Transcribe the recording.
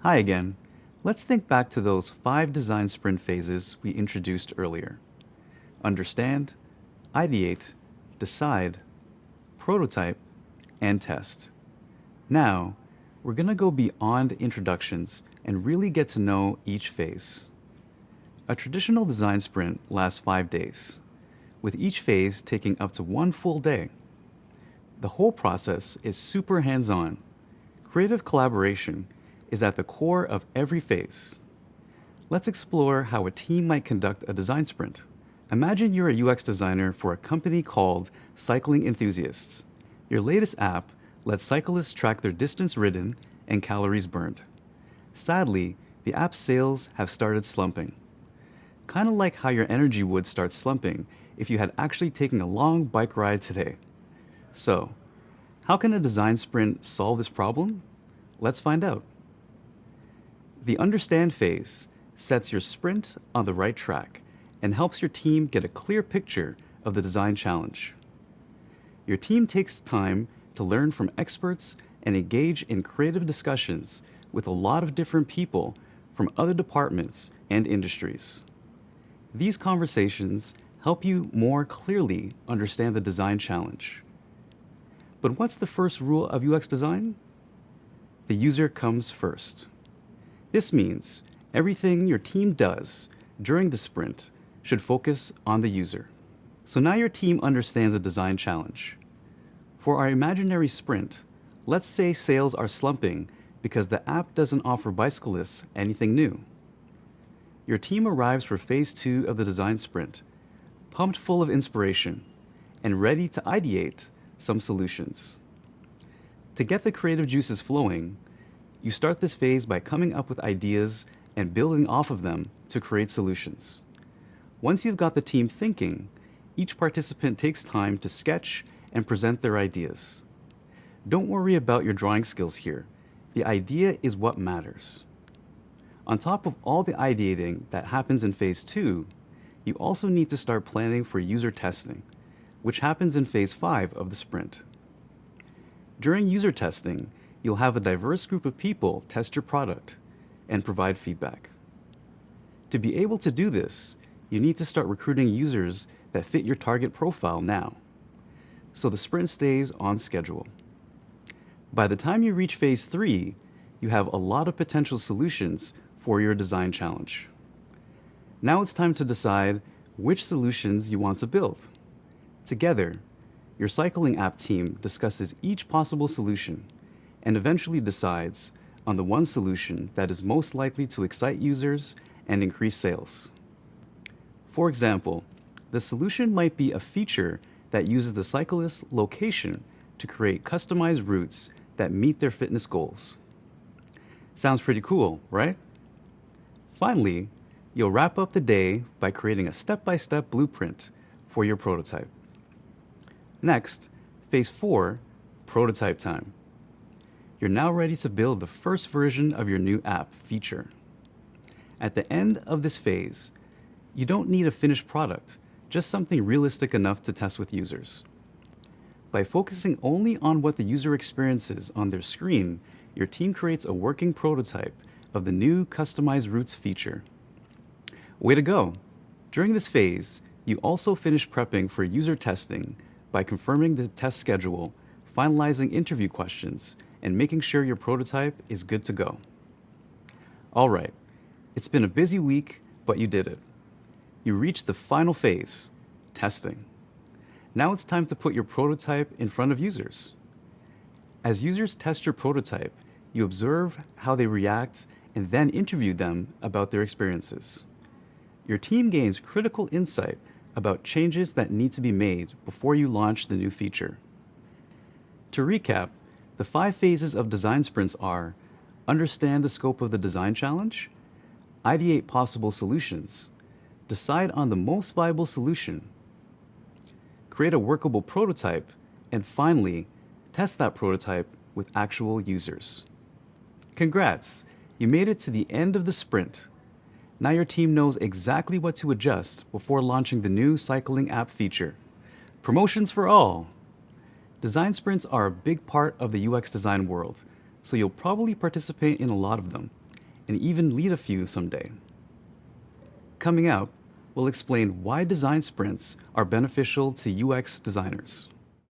Hi again. Let's think back to those 5 design sprint phases we introduced earlier. Understand, ideate, decide, prototype, and test. Now, we're going to go beyond introductions and really get to know each phase. A traditional design sprint lasts 5 days, with each phase taking up to 1 full day. The whole process is super hands-on. Creative collaboration is at the core of every phase. Let's explore how a team might conduct a design sprint. Imagine you're a UX designer for a company called Cycling Enthusiasts. Your latest app lets cyclists track their distance ridden and calories burned. Sadly, the app's sales have started slumping. Kind of like how your energy would start slumping if you had actually taken a long bike ride today. So, how can a design sprint solve this problem? Let's find out. The understand phase sets your sprint on the right track and helps your team get a clear picture of the design challenge. Your team takes time to learn from experts and engage in creative discussions with a lot of different people from other departments and industries. These conversations help you more clearly understand the design challenge. But what's the first rule of UX design? The user comes first. This means everything your team does during the sprint should focus on the user. So now your team understands the design challenge. For our imaginary sprint, let's say sales are slumping because the app doesn't offer bicyclists anything new. Your team arrives for phase 2 of the design sprint, pumped full of inspiration and ready to ideate some solutions. To get the creative juices flowing, you start this phase by coming up with ideas and building off of them to create solutions. Once you've got the team thinking, each participant takes time to sketch and present their ideas. Don't worry about your drawing skills here. The idea is what matters. On top of all the ideating that happens in phase 2, you also need to start planning for user testing, which happens in phase 5 of the sprint. During user testing, you'll have a diverse group of people test your product and provide feedback. To be able to do this, you need to start recruiting users that fit your target profile now, so the sprint stays on schedule. By the time you reach phase 3, you have a lot of potential solutions for your design challenge. Now it's time to decide which solutions you want to build. Together, your cycling app team discusses each possible solution and eventually decides on the one solution that is most likely to excite users and increase sales. For example, the solution might be a feature that uses the cyclist's location to create customized routes that meet their fitness goals. Sounds pretty cool, right? Finally, you'll wrap up the day by creating a step-by-step blueprint for your prototype. Next, phase 4, prototype time. You're now ready to build the first version of your new app feature. At the end of this phase, you don't need a finished product, just something realistic enough to test with users. By focusing only on what the user experiences on their screen, your team creates a working prototype of the new customized routes feature. Way to go! During this phase, you also finish prepping for user testing by confirming the test schedule, finalizing interview questions, and making sure your prototype is good to go. All right, it's been a busy week, but you did it. You reached the final phase, testing. Now it's time to put your prototype in front of users. As users test your prototype, you observe how they react and then interview them about their experiences. Your team gains critical insight about changes that need to be made before you launch the new feature. To recap, the 5 phases of design sprints are: understand the scope of the design challenge, ideate possible solutions, decide on the most viable solution, create a workable prototype, and finally, test that prototype with actual users. Congrats! You made it to the end of the sprint. Now your team knows exactly what to adjust before launching the new cycling app feature. Promotions for all! Design sprints are a big part of the UX design world, so you'll probably participate in a lot of them. and even lead a few someday. Coming out, we'll explain why design sprints are beneficial to UX designers.